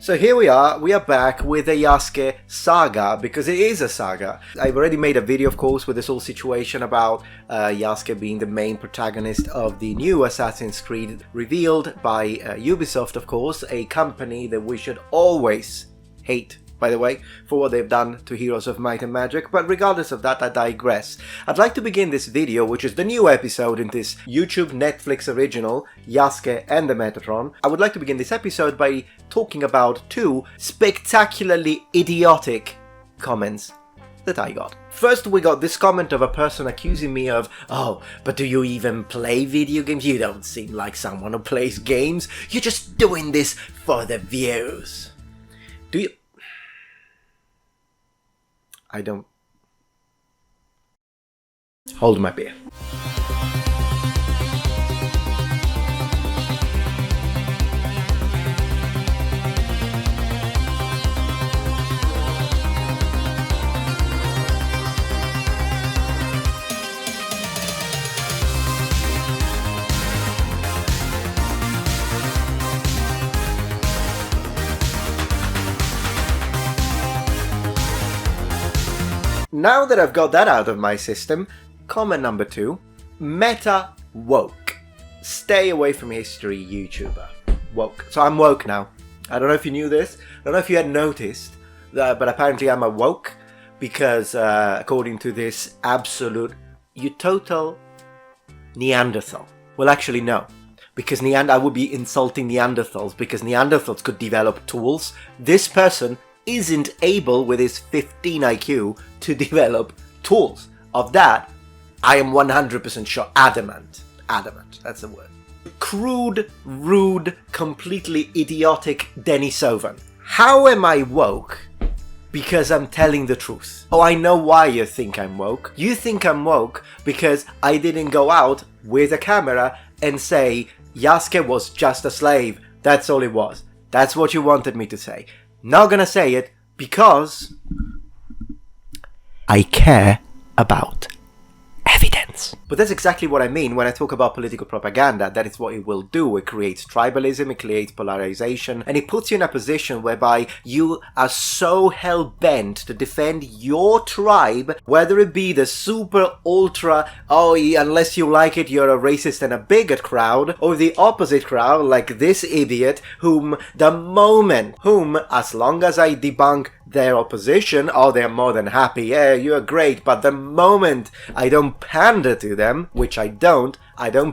So here we are back with a Yasuke saga, because it is a saga. I've already made a video, of course, with this whole situation about Yasuke being the main protagonist of the new Assassin's Creed, revealed by Ubisoft, of course, a company that we should always hate, by the way, for what they've done to Heroes of Might and Magic, but regardless of that, I digress. I'd like to begin this video, which is the new episode in this YouTube Netflix original, Yasuke and the Metatron. I would like to begin this episode by talking about two spectacularly idiotic comments that I got. First, we got this comment of a person accusing me of, "Oh, but do you even play video games? You don't seem like someone who plays games. You're just doing this for the views." Do you? I don't. Hold my beer. Now that I've got that out of my system, comment number 2, meta woke. Stay away from history, YouTuber. Woke. So I'm woke now. I don't know if you knew this. I don't know if you had noticed, but apparently I'm a woke because according to this absolute, you total Neanderthal. Well, actually no. Because I would be insulting Neanderthals because Neanderthals could develop tools. This person isn't able with his 15 IQ to develop tools. Of that, I am 100% sure. Adamant. Adamant, that's the word. Crude, rude, completely idiotic Denisovan. How am I woke? Because I'm telling the truth. Oh, I know why you think I'm woke. You think I'm woke because I didn't go out with a camera and say Yasuke was just a slave. That's all it was. That's what you wanted me to say. Not gonna say it because I care about evidence. But that's exactly what I mean when I talk about political propaganda. That is what it will do. It creates tribalism, it creates polarization, and it puts you in a position whereby you are so hell-bent to defend your tribe, whether it be the super ultra, oh, unless you like it, you're a racist and a bigot crowd, or the opposite crowd, like this idiot, as long as I debunk their opposition, oh, they're more than happy, yeah, you're great, but the moment I don't pander to them, which I don't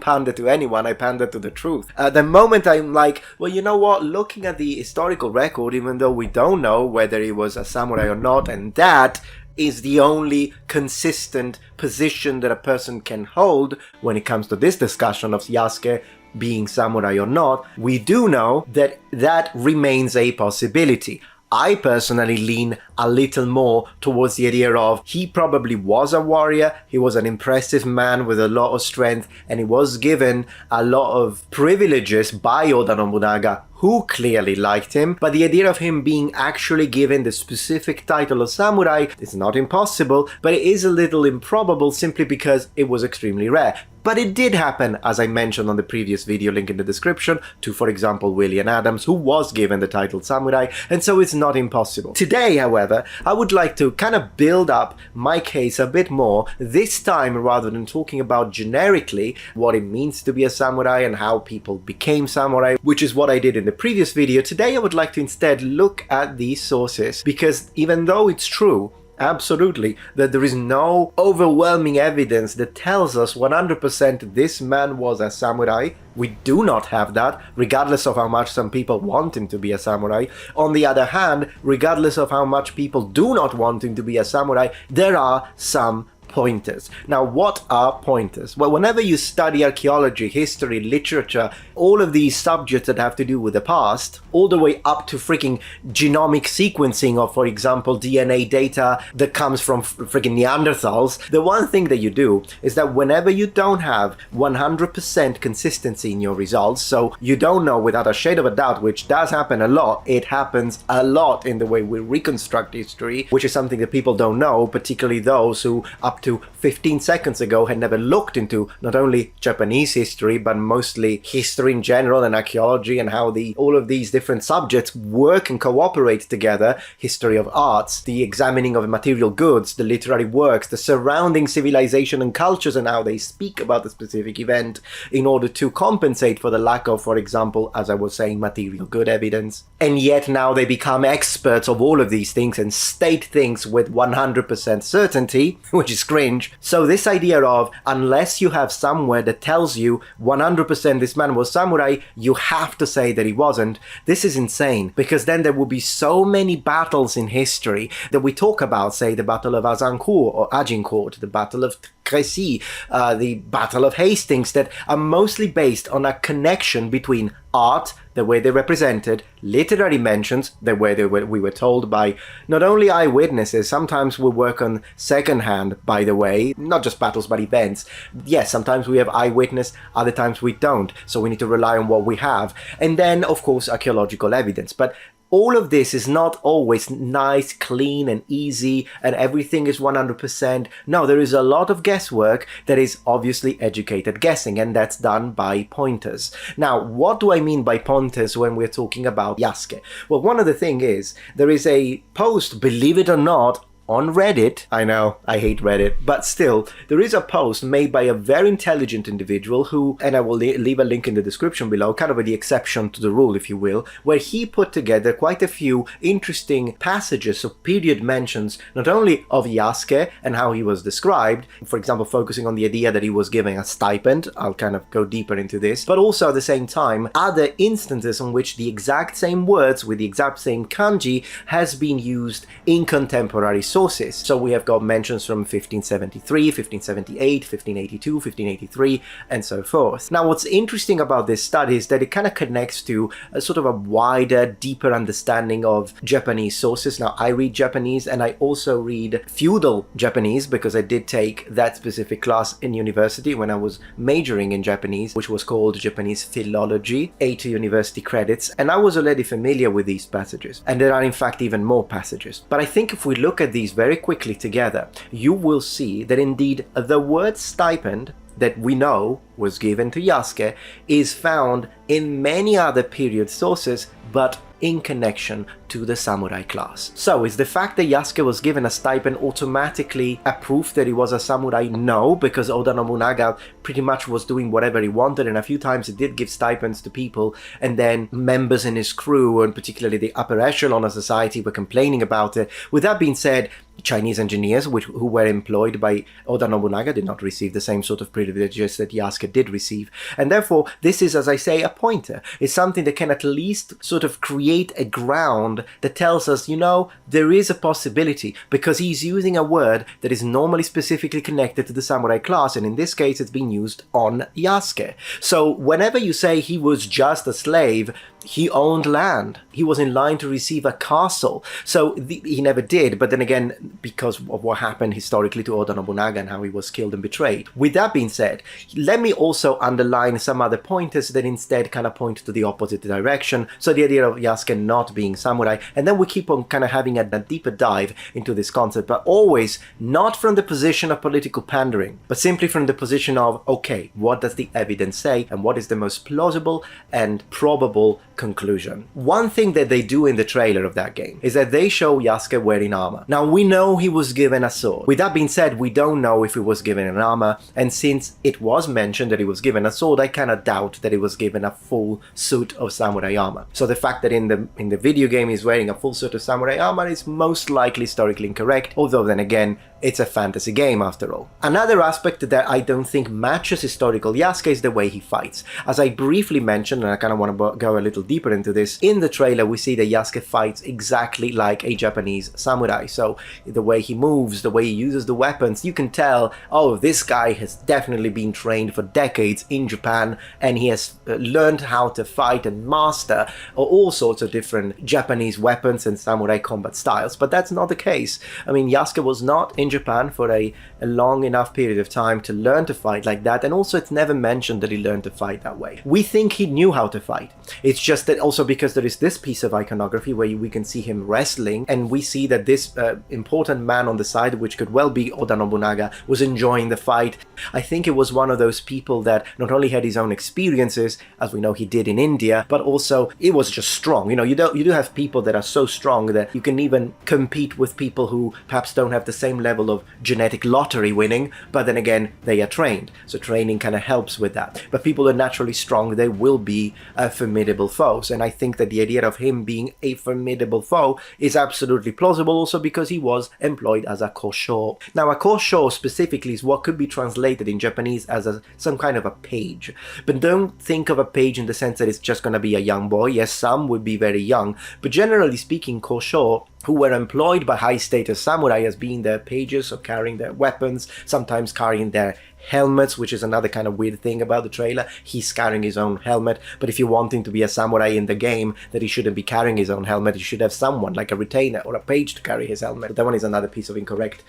pander to anyone, I pander to the truth. The moment I'm like, well, you know what, looking at the historical record, even though we don't know whether he was a samurai or not, and that is the only consistent position that a person can hold when it comes to this discussion of Yasuke being samurai or not, we do know that that remains a possibility. I personally lean a little more towards the idea of he probably was a warrior, he was an impressive man with a lot of strength, and he was given a lot of privileges by Oda Nobunaga, who clearly liked him, but the idea of him being actually given the specific title of samurai is not impossible, but it is a little improbable simply because it was extremely rare. But it did happen, as I mentioned on the previous video, link in the description, to, for example, William Adams, who was given the title samurai, and so it's not impossible. Today, however, I would like to kind of build up my case a bit more, this time rather than talking about generically what it means to be a samurai and how people became samurai, which is what I did in the previous video. Today I would like to instead look at these sources, because even though it's true, absolutely, that there is no overwhelming evidence that tells us 100% this man was a samurai. We do not have that, regardless of how much some people want him to be a samurai. On the other hand, regardless of how much people do not want him to be a samurai, there are some pointers. Now, what are pointers? Well, whenever you study archaeology, history, literature, all of these subjects that have to do with the past, all the way up to freaking genomic sequencing of, for example, DNA data that comes from freaking Neanderthals, the one thing that you do is that whenever you don't have 100% consistency in your results, so you don't know without a shade of a doubt, which does happen a lot, it happens a lot in the way we reconstruct history, which is something that people don't know, particularly those who up to 15 seconds ago had never looked into not only Japanese history, but mostly history in general and archaeology and how all of these different subjects work and cooperate together, history of arts, the examining of material goods, the literary works, the surrounding civilization and cultures and how they speak about a specific event in order to compensate for the lack of, for example, as I was saying, material good evidence. And yet now they become experts of all of these things and state things with 100% certainty, which is cringe. So this idea of, unless you have somewhere that tells you 100% this man was samurai, you have to say that he wasn't, this is insane, because then there will be so many battles in history that we talk about, say the Battle of Azincourt or Agincourt, the Battle of Crécy, the Battle of Hastings, that are mostly based on a connection between art, the way they represented, literary mentions, the way we were told by not only eyewitnesses, sometimes we work on secondhand, by the way, not just battles but events. Yes, sometimes we have eyewitness, other times we don't, so we need to rely on what we have. And then, of course, archaeological evidence. But all of this is not always nice, clean and easy and everything is 100%. No, there is a lot of guesswork that is obviously educated guessing, and that's done by pointers. Now, what do I mean by pointers when we're talking about Yasuke? Well, one of the things is there is a post, believe it or not, on Reddit. I know, I hate Reddit, but still, there is a post made by a very intelligent individual who, and I will leave a link in the description below, kind of the exception to the rule, if you will, where he put together quite a few interesting passages of period mentions, not only of Yasuke and how he was described, for example, focusing on the idea that he was given a stipend, I'll kind of go deeper into this, but also at the same time, other instances on which the exact same words with the exact same kanji has been used in contemporary sources. So we have got mentions from 1573, 1578, 1582, 1583, and so forth. Now, what's interesting about this study is that it kind of connects to a sort of a wider, deeper understanding of Japanese sources. Now, I read Japanese and I also read Feudal Japanese because I did take that specific class in university when I was majoring in Japanese, which was called Japanese Philology, 8 university credits, and I was already familiar with these passages. And there are in fact even more passages. But I think if we look at these very quickly together, you will see that indeed the word stipend that we know was given to Yasuke is found in many other period sources, but in connection to the samurai class. So is the fact that Yasuke was given a stipend automatically a proof that he was a samurai? No, because Oda Nobunaga pretty much was doing whatever he wanted, and a few times he did give stipends to people, and then members in his crew, and particularly the upper echelon of society, were complaining about it. With that being said, Chinese engineers who were employed by Oda Nobunaga did not receive the same sort of privileges that Yasuke did receive. And therefore, this is, as I say, a pointer. It's something that can at least sort of create a ground that tells us, you know, there is a possibility, because he's using a word that is normally specifically connected to the samurai class, and in this case it's being used on Yasuke. So whenever you say he was just a slave, he owned land. He was in line to receive a castle. So he never did, but then again, because of what happened historically to Oda Nobunaga and how he was killed and betrayed. With that being said, let me also underline some other pointers that instead kind of point to the opposite direction. So the idea of Yasuke not being samurai, and then we keep on kind of having a deeper dive into this concept, but always not from the position of political pandering, but simply from the position of, okay, what does the evidence say, and what is the most plausible and probable conclusion. One thing that they do in the trailer of that game is that they show Yasuke wearing armor. Now, we know he was given a sword. With that being said, we don't know if he was given an armor, and since it was mentioned that he was given a sword, I kind of doubt that he was given a full suit of samurai armor. So the fact that in the video game he's wearing a full suit of samurai armor is most likely historically incorrect, although then again, it's a fantasy game after all. Another aspect that I don't think matches historical Yasuke is the way he fights. As I briefly mentioned, and I kind of want to go a little deeper into this, in the trailer we see that Yasuke fights exactly like a Japanese samurai. So the way he moves, the way he uses the weapons, you can tell, oh, this guy has definitely been trained for decades in Japan, and he has learned how to fight and master all sorts of different Japanese weapons and samurai combat styles. But that's not the case. I mean, Yasuke was not in Japan for a long enough period of time to learn to fight like that, and also it's never mentioned that he learned to fight that way. We think he knew how to fight. It's just that also because there is this piece of iconography where we can see him wrestling, and we see that this important man on the side, which could well be Oda Nobunaga, was enjoying the fight. I think it was one of those people that not only had his own experiences, as we know he did in India, but also it was just strong. You know, you do have people that are so strong that you can even compete with people who perhaps don't have the same level of genetic lottery winning, but then again, they are trained. So training kind of helps with that. But people are naturally strong, they will be formidable foes. And I think that the idea of him being a formidable foe is absolutely plausible, also because he was employed as a kosho. Now, a kosho specifically is what could be translated in Japanese as some kind of a page. But don't think of a page in the sense that it's just going to be a young boy. Yes, some would be very young, but generally speaking, kosho, who were employed by high-status samurai as being their pages, or carrying their weapons, sometimes carrying their helmets, which is another kind of weird thing about the trailer. He's carrying his own helmet, but if you want him to be a samurai in the game, that he shouldn't be carrying his own helmet, he should have someone like a retainer or a page to carry his helmet. But that one is another piece of incorrect,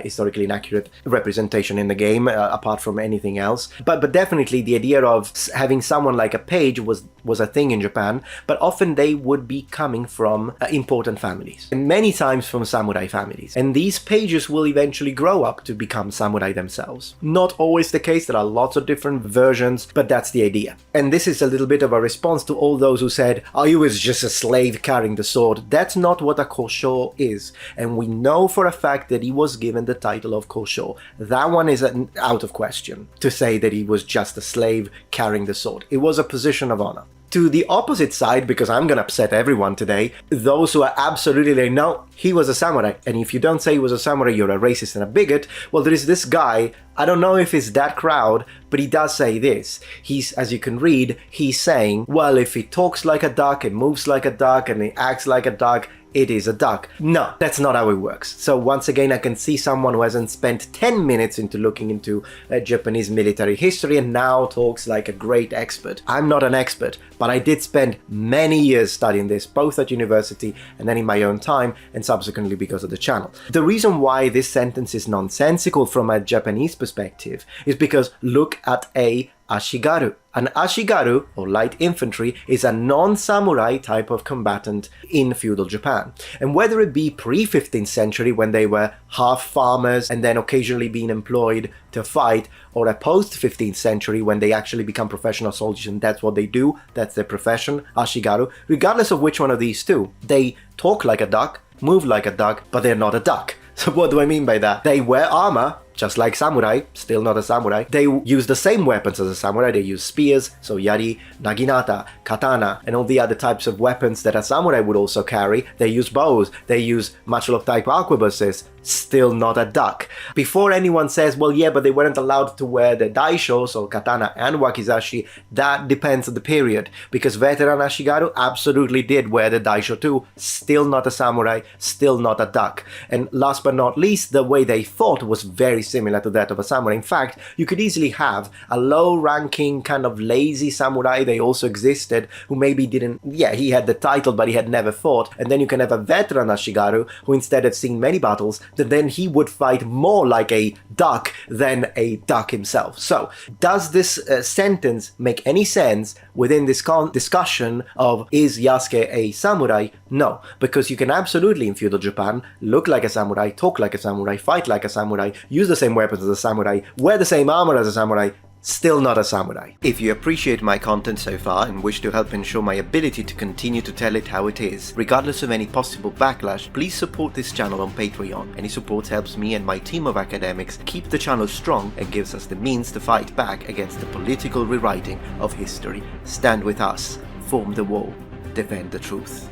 historically inaccurate representation in the game, apart from anything else. But definitely the idea of having someone like a page was a thing in Japan, but often they would be coming from important families, and many times from samurai families. And these pages will eventually grow up to become samurai themselves. Not always the case, there are lots of different versions, but that's the idea. And this is a little bit of a response to all those who said, oh, he was just a slave carrying the sword. That's not what a kosho is. And we know for a fact that he was given the title of kosho. That one is out of question, to say that he was just a slave carrying the sword. It was a position of honor. To the opposite side, because I'm gonna upset everyone today, those who are absolutely like, no, he was a samurai, and if you don't say he was a samurai, you're a racist and a bigot. Well, there is this guy, I don't know if it's that crowd, but he does say this. He's, as you can read, he's saying, well, if he talks like a duck, and moves like a duck, and he acts like a duck, it is a duck. No, that's not how it works. So once again, I can see someone who hasn't spent 10 minutes into looking into Japanese military history and now talks like a great expert. I'm not an expert, but I did spend many years studying this, both at university and then in my own time, and subsequently because of the channel. The reason why this sentence is nonsensical from a Japanese perspective is because look at a Ashigaru. An Ashigaru, or light infantry, is a non-samurai type of combatant in feudal Japan. And whether it be pre-15th century, when they were half farmers and then occasionally being employed to fight, or a post-15th century, when they actually become professional soldiers and that's what they do, that's their profession, Ashigaru, regardless of which one of these two, they talk like a duck, move like a duck, but they're not a duck. So what do I mean by that? They wear armor, just like samurai, still not a samurai. They use the same weapons as a samurai. They use spears, so yari, naginata, katana, and all the other types of weapons that a samurai would also carry. They use bows, they use matchlock type arquebuses, still not a duck. Before anyone says, well, yeah, but they weren't allowed to wear the daisho, so katana and wakizashi, that depends on the period, because veteran Ashigaru absolutely did wear the daisho too, still not a samurai, still not a duck. And last but not least, the way they fought was very similar to that of a samurai. In fact, you could easily have a low-ranking kind of lazy samurai, they also existed, who maybe didn't, yeah, he had the title but he had never fought, and then you can have a veteran Ashigaru who instead had seen many battles, that then he would fight more like a duck than a duck himself. So, does this sentence make any sense within this discussion of is Yasuke a samurai? No, because you can absolutely in feudal Japan look like a samurai, talk like a samurai, fight like a samurai, use the same weapons as a samurai, wear the same armor as a samurai, still not a samurai. If you appreciate my content so far and wish to help ensure my ability to continue to tell it how it is, regardless of any possible backlash, please support this channel on Patreon. Any support helps me and my team of academics keep the channel strong and gives us the means to fight back against the political rewriting of history. Stand with us, form the wall, defend the truth.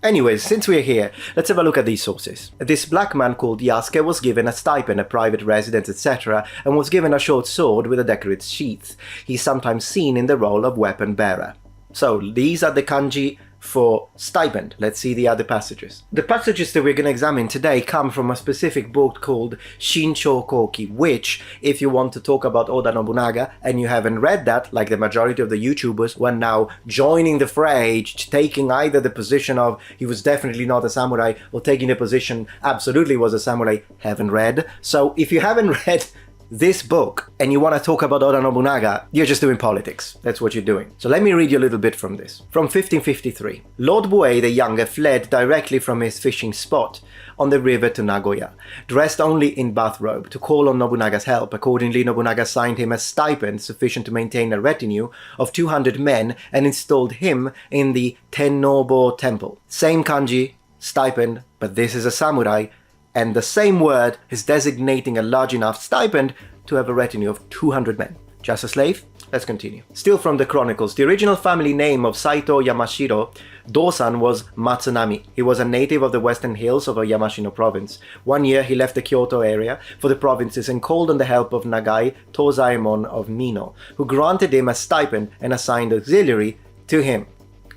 Anyways, since we're here, let's have a look at these sources. This black man called Yasuke was given a stipend, a private residence, etc., and was given a short sword with a decorated sheath. He's sometimes seen in the role of weapon bearer. So these are the kanji for stipend. Let's see the other passages. The passages that we're going to examine today come from a specific book called Shincho Koki, which, if you want to talk about Oda Nobunaga and you haven't read that, like the majority of the YouTubers who are now joining the fray, taking either the position of he was definitely not a samurai or taking the position absolutely was a samurai, haven't read. So if you haven't read this book and you want to talk about Oda Nobunaga, you're just doing politics. That's what you're doing. So let me read you a little bit from this. From 1553. Lord Buei the Younger fled directly from his fishing spot on the river to Nagoya, dressed only in bathrobe, to call on Nobunaga's help. Accordingly, Nobunaga signed him a stipend sufficient to maintain a retinue of 200 men and installed him in the Tennobo temple. Same kanji, stipend, but this is a samurai, and the same word is designating a large enough stipend to have a retinue of 200 men. Just a slave? Let's continue. Still from the chronicles, the original family name of Saito Yamashiro Dosan was Matsunami. He was a native of the western hills of Yamashino province. One year he left the Kyoto area for the provinces and called on the help of Nagai Tozaemon of Mino, who granted him a stipend and assigned auxiliary to him.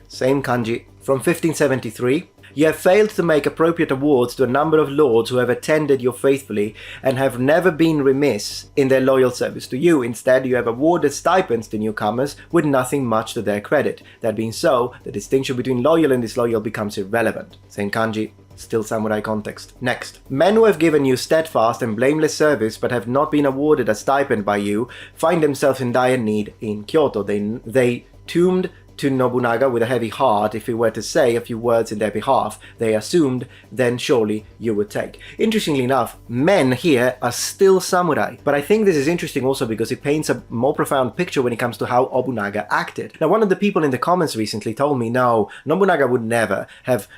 Same kanji. From 1573, you have failed to make appropriate awards to a number of lords who have attended you faithfully and have never been remiss in their loyal service to you. Instead, you have awarded stipends to newcomers with nothing much to their credit. That being so, the distinction between loyal and disloyal becomes irrelevant. Same kanji, still samurai context. Next. Men who have given you steadfast and blameless service but have not been awarded a stipend by you find themselves in dire need in Kyoto. They tombed to Nobunaga with a heavy heart. If he were to say a few words in their behalf, they assumed, then surely you would take. Interestingly enough, men here are still samurai. But I think this is interesting also because it paints a more profound picture when it comes to how Nobunaga acted. Now, one of the people in the comments recently told me, no, Nobunaga would never have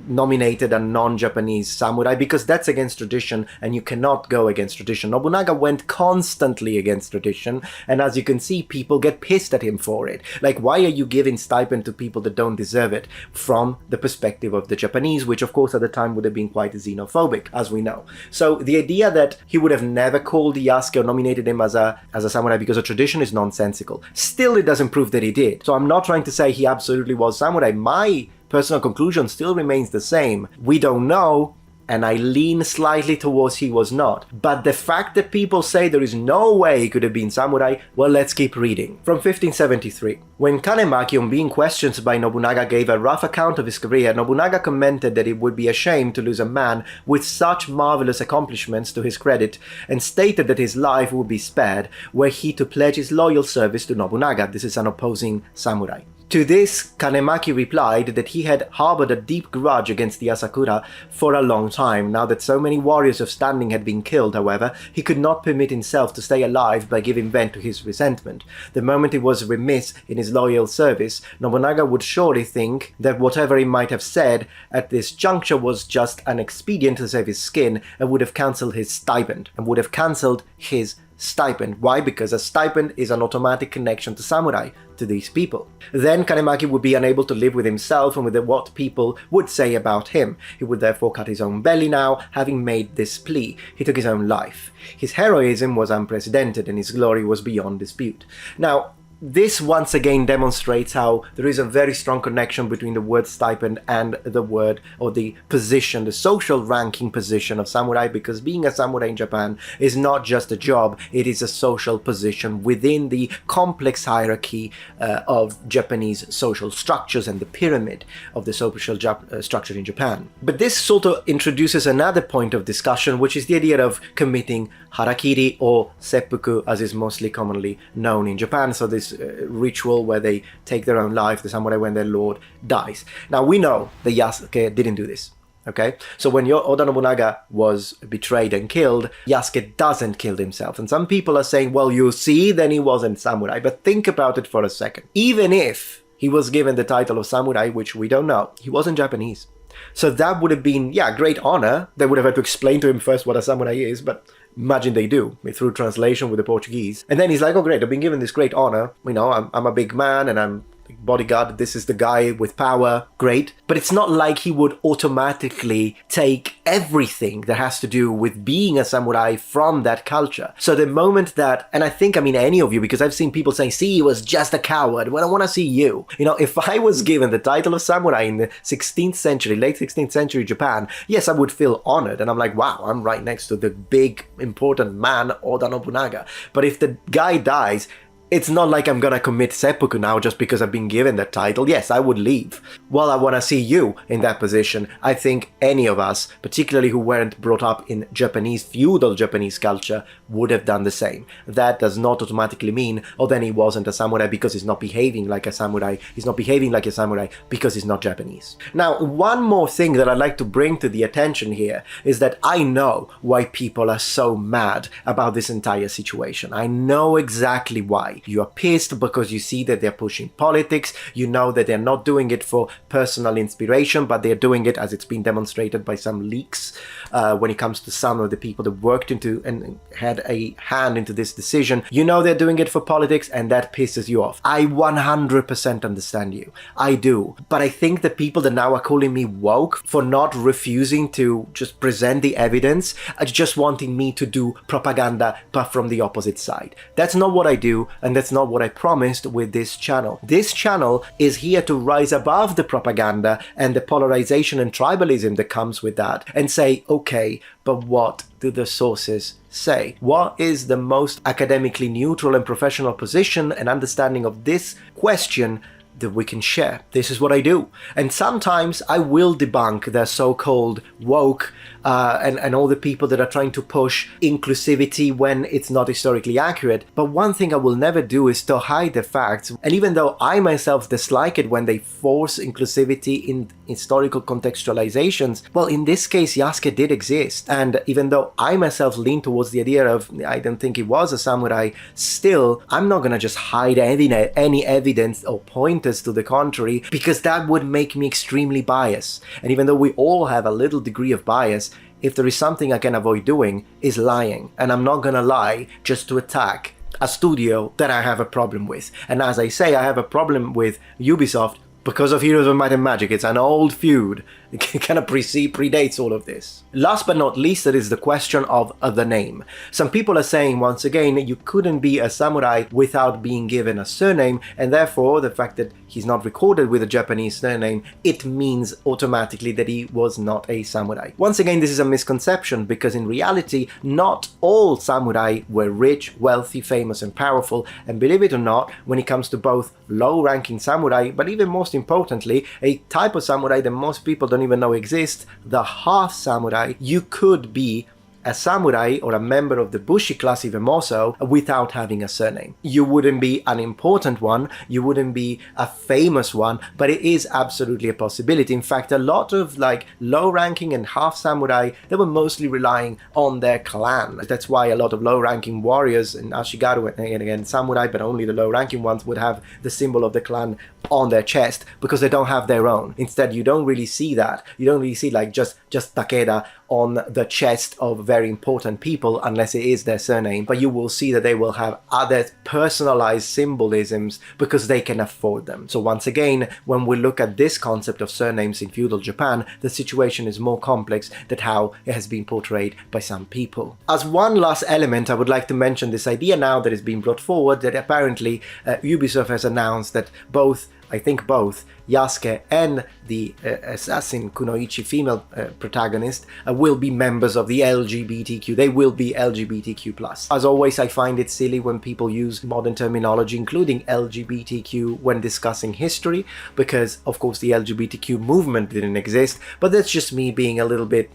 nominated a non-Japanese samurai because that's against tradition and you cannot go against tradition. Nobunaga went constantly against tradition, and as you can see, people get pissed at him for it. Like, why are you giving stipend to people that don't deserve it, from the perspective of the Japanese, which of course at the time would have been quite xenophobic, as we know. So the idea that he would have never called Yasuke or nominated him as a samurai because of tradition is nonsensical. Still, it doesn't prove that he did. So I'm not trying to say he absolutely was samurai. My personal conclusion still remains the same. We don't know, and I lean slightly towards he was not. But the fact that people say there is no way he could have been samurai, well, let's keep reading. From 1573. When Kanemaki, on being questioned by Nobunaga, gave a rough account of his career, Nobunaga commented that it would be a shame to lose a man with such marvelous accomplishments to his credit, and stated that his life would be spared were he to pledge his loyal service to Nobunaga. This is an opposing samurai. To this, Kanemaki replied that he had harbored a deep grudge against the Asakura for a long time. Now that so many warriors of standing had been killed, however, he could not permit himself to stay alive by giving vent to his resentment. The moment he was remiss in his loyal service, Nobunaga would surely think that whatever he might have said at this juncture was just an expedient to save his skin, and would have cancelled his stipend. Why? Because a stipend is an automatic connection to samurai, to these people. Then Kanemaki would be unable to live with himself and with what people would say about him. He would therefore cut his own belly now, having made this plea. He took his own life. His heroism was unprecedented and his glory was beyond dispute. Now, this once again demonstrates how there is a very strong connection between the word stipend and the word, or the position, the social ranking position of samurai, because being a samurai in Japan is not just a job, it is a social position within the complex hierarchy of Japanese social structures and the pyramid of the social structure in Japan. But this sort of introduces another point of discussion, which is the idea of committing harakiri or seppuku, as is mostly commonly known in Japan. So this ritual where they take their own life, the samurai, when their lord dies. Now we know that Yasuke didn't do this. Okay, so when Oda Nobunaga was betrayed and killed, Yasuke doesn't kill himself. And some people are saying, well, you see, then he wasn't samurai. But think about it for a second. Even if he was given the title of samurai, which we don't know, he wasn't Japanese. So that would have been, great honor. They would have had to explain to him first what a samurai is, but imagine they do, through translation with the Portuguese. And then he's like, oh great, I've been given this great honor. I'm a big man and I'm bodyguard, this is the guy with power, great. But it's not like he would automatically take everything that has to do with being a samurai from that culture. So the moment that, and I think, I mean, any of you, because I've seen people saying, see, he was just a coward. Well, I want to see you. You know, if I was given the title of samurai in the 16th century, late 16th century Japan, yes, I would feel honored. And I'm like, wow, I'm right next to the big, important man, Oda Nobunaga. But if the guy dies, it's not like I'm gonna commit seppuku now just because I've been given that title. Yes, I would leave. Well, I want to see you in that position. I think any of us, particularly who weren't brought up in Japanese, feudal Japanese culture, would have done the same. That does not automatically mean, oh, then he wasn't a samurai because he's not behaving like a samurai. He's not behaving like a samurai because he's not Japanese. Now, one more thing that I'd like to bring to the attention here is that I know why people are so mad about this entire situation. I know exactly why. You are pissed because you see that they're pushing politics. You know that they're not doing it for personal inspiration, but they're doing it as it's been demonstrated by some leaks when it comes to some of the people that worked into and had a hand into this decision. You know they're doing it for politics, and that pisses you off. I 100% understand you. I do. But I think the people that now are calling me woke for not refusing to just present the evidence are just wanting me to do propaganda, but from the opposite side. That's not what I do, and that's not what I promised with this channel. This channel is here to rise above the propaganda and the polarization and tribalism that comes with that and say, okay, but what do the sources say? What is the most academically neutral and professional position and understanding of this question that we can share? This is what I do. And sometimes I will debunk the so-called woke and all the people that are trying to push inclusivity when it's not historically accurate. But one thing I will never do is to hide the facts. And even though I myself dislike it when they force inclusivity in historical contextualizations, well, in this case, Yasuke did exist. And even though I myself lean towards the idea of, I don't think he was a samurai, still, I'm not gonna just hide any evidence or pointers to the contrary, because that would make me extremely biased. And even though we all have a little degree of bias, if there is something I can avoid doing, is lying. And I'm not gonna lie just to attack a studio that I have a problem with. And as I say, I have a problem with Ubisoft because of Heroes of Might and Magic. It's an old feud. It kind of predates all of this. Last but not least, there is the question of the name. Some people are saying, once again, you couldn't be a samurai without being given a surname, and therefore the fact that he's not recorded with a Japanese surname, it means automatically that he was not a samurai. Once again, this is a misconception, because in reality, not all samurai were rich, wealthy, famous, and powerful, and believe it or not, when it comes to both low-ranking samurai, but even most importantly, a type of samurai that most people don't even know exists, the half samurai, you could be a samurai or a member of the Bushi class even more so without having a surname. You wouldn't be an important one, you wouldn't be a famous one, but it is absolutely a possibility. In fact, a lot of like low-ranking and half samurai, they were mostly relying on their clan. That's why a lot of low-ranking warriors in Ashigaru and again samurai, but only the low-ranking ones, would have the symbol of the clan on their chest because they don't have their own. Instead, you don't really see that. You don't really see like just Takeda on the chest of very important people unless it is their surname, but you will see that they will have other personalized symbolisms because they can afford them. So once again, when we look at this concept of surnames in feudal Japan, the situation is more complex than how it has been portrayed by some people. As one last element, I would like to mention this idea now that is being brought forward, that apparently Ubisoft has announced that I think both Yasuke and the assassin Kunoichi female protagonist will be members of the LGBTQ. They will be LGBTQ+. As always, I find it silly when people use modern terminology, including LGBTQ, when discussing history, because of course the LGBTQ movement didn't exist, but that's just me being a little bit,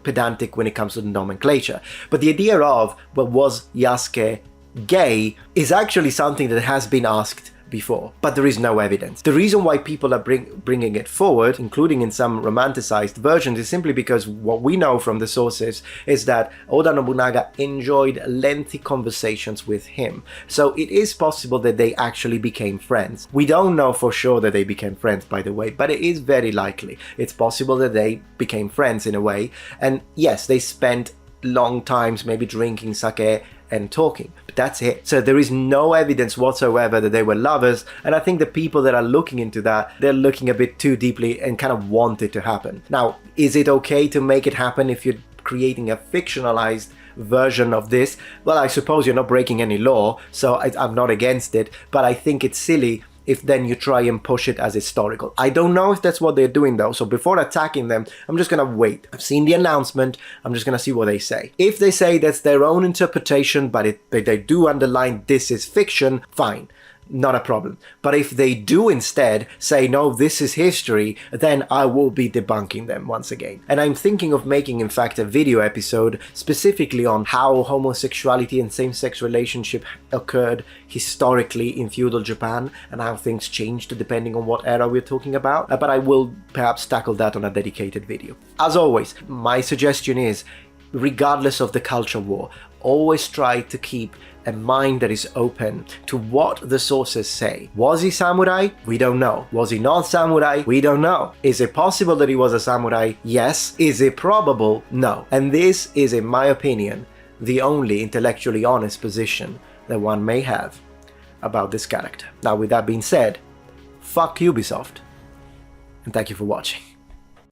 pedantic when it comes to the nomenclature. But the idea of, well, was Yasuke gay is actually something that has been asked before, but there is no evidence. The reason why people are bringing it forward, including in some romanticized versions, is simply because what we know from the sources is that Oda Nobunaga enjoyed lengthy conversations with him. So it is possible that they actually became friends. We don't know for sure that they became friends, by the way, but it is very likely. It's possible that they became friends in a way. And yes, they spent long times maybe drinking sake and talking. But that's it. So there is no evidence whatsoever that they were lovers, and I think the people that are looking into that, they're looking a bit too deeply and kind of want it to happen. Now, is it okay to make it happen if you're creating a fictionalized version of this? Well, I suppose you're not breaking any law, so I'm not against it, but I think it's silly if then you try and push it as historical. I don't know if that's what they're doing though, so before attacking them, I'm just gonna wait. I've seen the announcement, I'm just gonna see what they say. If they say that's their own interpretation, but they do underline this is fiction, fine. Not a problem. But if they do instead say, no, this is history, then I will be debunking them once again. And I'm thinking of making, in fact, a video episode specifically on how homosexuality and same-sex relationship occurred historically in feudal Japan and how things changed depending on what era we're talking about. But I will perhaps tackle that on a dedicated video. As always, my suggestion is, regardless of the culture war, always try to keep a mind that is open to what the sources say. Was he samurai? We don't know. Was he not samurai? We don't know. Is it possible that he was a samurai? Yes. Is it probable? No. And this is, in my opinion, the only intellectually honest position that one may have about this character. Now, with that being said, fuck Ubisoft, and thank you for watching.